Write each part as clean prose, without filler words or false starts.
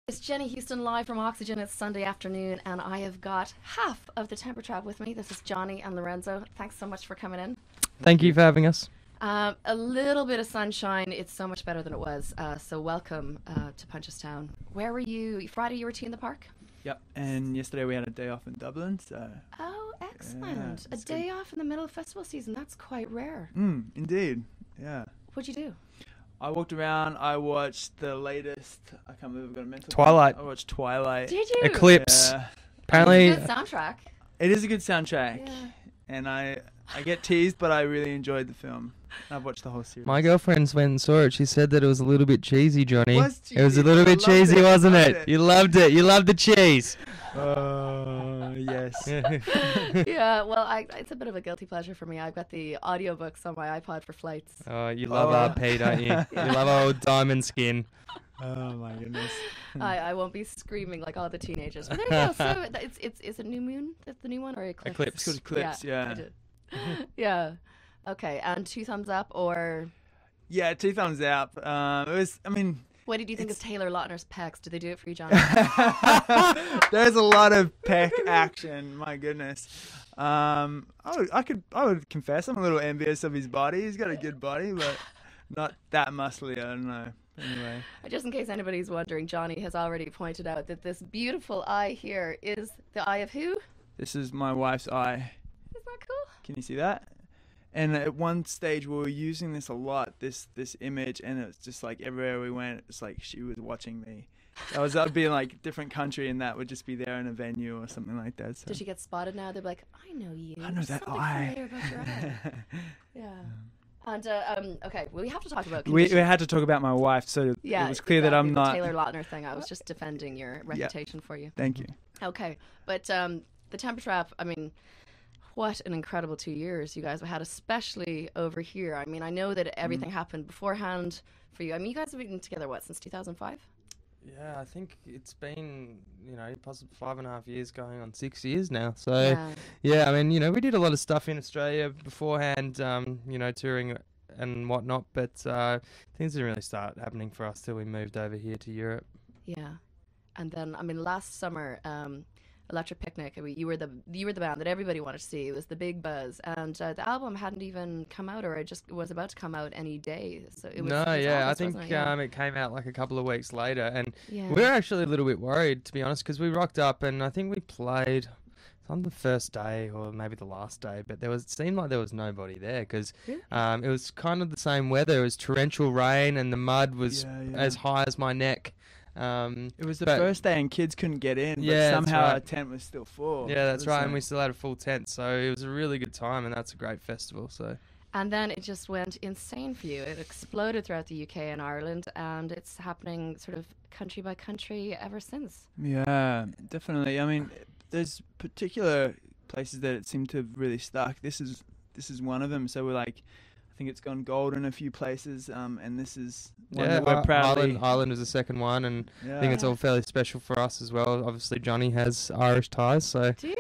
It's Jenny Huston live from Oxegen. It's Sunday afternoon, and I have got half of the Temper Trap with me. This is Johnny and Lorenzo. Thanks so much for coming in. Thank you for having us. A little bit of sunshine. It's so much better than it was. So welcome to Punchestown. Where were you? Friday you were tea in the park? Yep, and yesterday we had a day off in Dublin, so... Oh, excellent. A day off in the middle of festival season. That's quite rare. Indeed, yeah. What'd you do? I walked around, I watched the latest... I can't believe I've got a mental... Twilight. I watched Twilight. Did you? Eclipse. Yeah. Apparently... It's a good soundtrack. It is a good soundtrack, Yeah. and I get teased, but I really enjoyed the film. I've watched the whole series. My girlfriend went and saw it. She said that it was a little bit cheesy, Johnny. It was It was a cheesy. little I bit loved cheesy, it. I wasn't loved it? it. You loved it. You loved the cheese. Yes. Yeah, well, it's a bit of a guilty pleasure for me. I've got the audiobooks on my iPod for flights. Oh, you love Oh. RP, don't you? You love old diamond skin. Oh my goodness. I won't be screaming like all the teenagers. But there you go. So it's a new moon. That's the new one or eclipse? Eclipse. It's called Eclipse, yeah. I did. Yeah. Okay. And 2 thumbs up or Yeah, 2 thumbs up. It was, I mean... what did you think of Taylor Lautner's pecs? Did they do it for you, John? There's a lot of peck action. My goodness. I would confess I'm a little envious of his body. He's got a good body, but not that muscly. I don't know. Anyway, Just in case anybody's wondering, Johnny has already pointed out that this beautiful eye here is the eye of who? this is my wife's eye. Isn't that cool? Can you see that? And at one stage we were using this a lot, this image, and it's just like everywhere we went, it's like she was watching me. I'd be in like a different country, and that would just be there in a venue or something like that. So. Did she get spotted now? They're like, I know you. I know There's that something eye. familiar about your eye. Yeah. And okay, well, we have to talk about We conditions. had to talk about my wife, so Yeah, it was clear that I'm exactly, the not. Taylor Lautner thing. I was just defending your reputation for you. Thank you. Okay, but the Temper Trap. I mean, what an incredible 2 years you guys have had, especially over here. I mean, I know that everything happened beforehand for you. I mean, you guys have been together since 2005. Yeah, I think it's been, possibly 5.5 years going on 6 years now. So, yeah, I mean, we did a lot of stuff in Australia beforehand, touring and whatnot, but things didn't really start happening for us till we moved over here to Europe. Yeah, and then I mean, last summer, Electric Picnic. I mean, you were the band that everybody wanted to see. It was the big buzz, and the album hadn't even come out, or it just was about to come out any day. So it was. No, it was yeah, I August, think wasn't it? Yeah. it came out like a couple of weeks later, and Yeah. we were actually a little bit worried, to be honest, because we rocked up, and I think we played on the first day or maybe the last day, but it seemed like there was nobody there because Really? it was kind of the same weather. It was torrential rain, and the mud was Yeah. as high as my neck. It was the but- first day and kids couldn't get in, Yeah, but that's somehow right. our tent was still full. Yeah, that's It was right, and we like- still had a full tent, so it was a really good time, and that's a great festival. So And then it just went insane for you. It exploded throughout the UK and Ireland, and it's happening sort of country by country ever since. Yeah, definitely. I mean, there's particular places that it seemed to have really stuck. This is one of them. So we're like, I think it's gone gold in a few places, and this is one that we're proudly. Ireland was the second one, and Yeah. I think it's all fairly special for us as well. Obviously, Johnny has Irish ties, so Do you?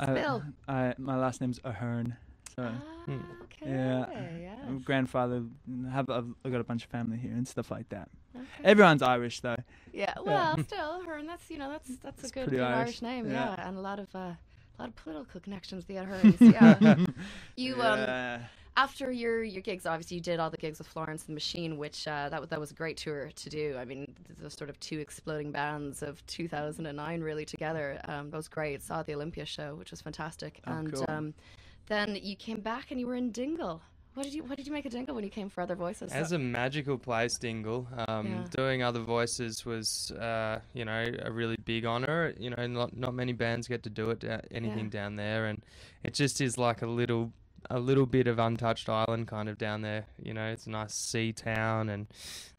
Spill. My last name's Ahern. So Ah, okay. yeah. Yes. grandfather, I've got a bunch of family here and stuff like that. Okay. Everyone's Irish though. Yeah. Well, still, Hearn. That's that's a It's good pretty Irish Irish. name. Yeah. Yeah, and a lot of political connections. The Hearns. Yeah. You Yeah. after your gigs, obviously you did all the gigs with Florence and the Machine, which that was a great tour to do. I mean, the sort of 2 exploding bands of 2009 really together. That was great. Saw the Olympia show, which was fantastic. Oh, And cool. then you came back and you were in Dingle. What did you make of Dingle when you came for Other Voices? as a magical place, Dingle, doing Other Voices was, a really big honour. Not many bands get to do it, anything down there, and it just is like a little bit of untouched island kind of down there. It's a nice sea town, and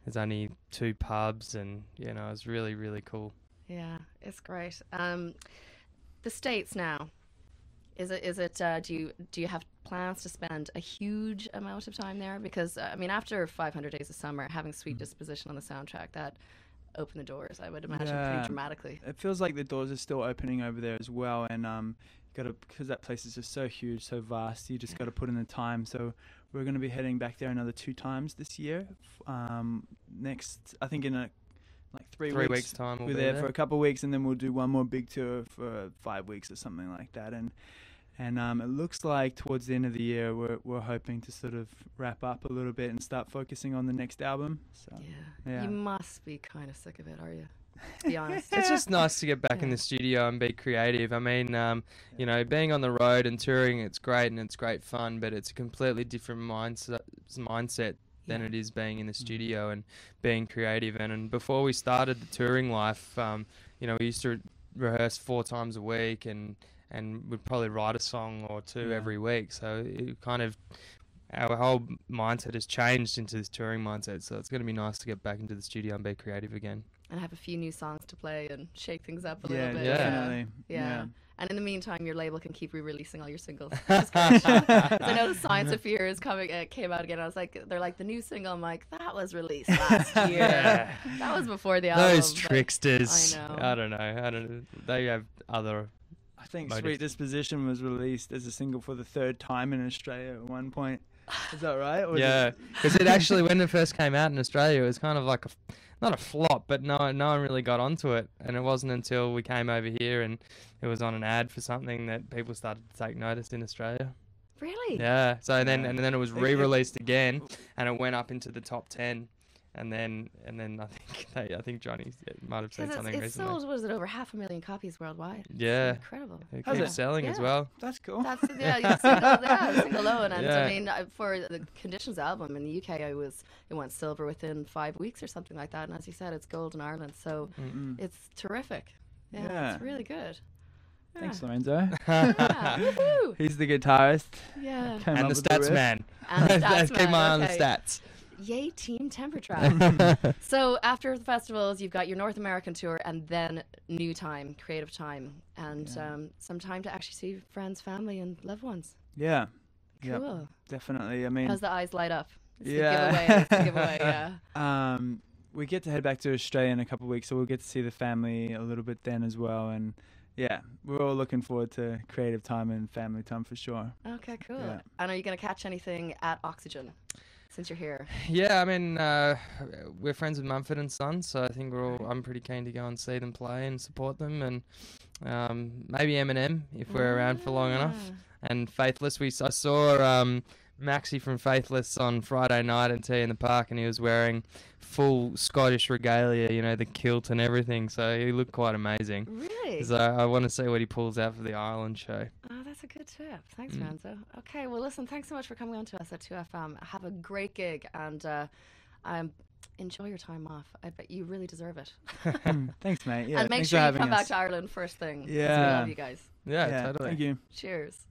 there's only 2 pubs, and it's really, really cool. Yeah, it's great. The States now. Is it? Do you have plans to spend a huge amount of time there? Because I mean, after 500 Days of Summer, having Sweet Disposition on the soundtrack, that opened the doors, I would imagine, Yeah. pretty dramatically. It feels like the doors are still opening over there as well, and because that place is just so huge, so vast. You just got to put in the time. So we're going to be heading back there another 2 times this year. Next, I think in like 3 3 weeks. weeks time. We're there for a couple of weeks, and then we'll do one more big tour for 5 weeks or something like that. And it looks like towards the end of the year, we're hoping to sort of wrap up a little bit and start focusing on the next album. So Yeah. You must be kind of sick of it, are you? To be honest. It's just nice to get back in the studio and be creative. I mean, you know, being on the road and touring, it's great and it's great fun, but it's a completely different mindset than it is being in the studio and being creative. And before we started the touring life, you know, we used to rehearse 4 times a week and we'd probably write a song or two every week. So it kind of, our whole mindset has changed into this touring mindset. So it's going to be nice to get back into the studio and be creative again. And have a few new songs to play and shake things up a little bit. Definitely. Yeah. And in the meantime, your label can keep re-releasing all your singles. Which is great. 'Cause I know the Science of Fear is came out again. I was like, they're like the new single. I'm like, that was released last year. That was before the album. Those tricksters. I know. I don't know. They have other. I think motives. Sweet Disposition was released as a single for the 3rd time in Australia at one point. Is that right? Or Yeah, because it actually, when it first came out in Australia, it was kind of like not a flop, but no one really got onto it. And it wasn't until we came over here and it was on an ad for something that people started to take notice in Australia. Really? Yeah. So then it was re-released again, and it went up into the top 10. And then I think Johnny might have said something It recently. sold, was it over 500,000 copies worldwide? Yeah. It's incredible. It How's keeps it? selling as Yeah. well. That's cool. That's single alone. And I mean, for the Conditions album in the UK, it went silver within 5 weeks or something like that. And as you said, it's gold in Ireland, so it's terrific. Yeah, it's really good. Yeah. Thanks, Lorenzo. Yeah. Woohoo! He's the guitarist. Yeah. Came And up the with stats riff. man. And the stats Keep my eye on the okay. stats. Yay, Team Temper Trap. So after the festivals, you've got your North American tour and then new time, creative time, and some time to actually see friends, family, and loved ones. Yeah. Cool. Yep, definitely. I mean, As the eyes light up. It's Yeah. the giveaway, yeah. we get to head back to Australia in a couple of weeks, so we'll get to see the family a little bit then as well. And yeah, we're all looking forward to creative time and family time for sure. Okay, cool. Yeah. And are you going to catch anything at Oxegen since you're here? Yeah, I mean, we're friends with Mumford Sons, so I think I'm pretty keen to go and see them play and support them, and maybe Eminem if we're around for long enough. And Faithless, I saw Maxi from Faithless on Friday night at Tea in the Park, and he was wearing full Scottish regalia, you know, the kilt and everything, so he looked quite amazing. Really? So I want to see what he pulls out for the Ireland show. Oh, that's a good tip. Thanks, Renzo. Okay, well, listen, thanks so much for coming on to us at 2FM. Have a great gig, and enjoy your time off. I bet you really deserve it. Thanks, mate. Yeah, And make thanks sure for you having come us. back to Ireland first thing. 'cause we Yeah. love you guys. Yeah, totally. Thank you. Cheers.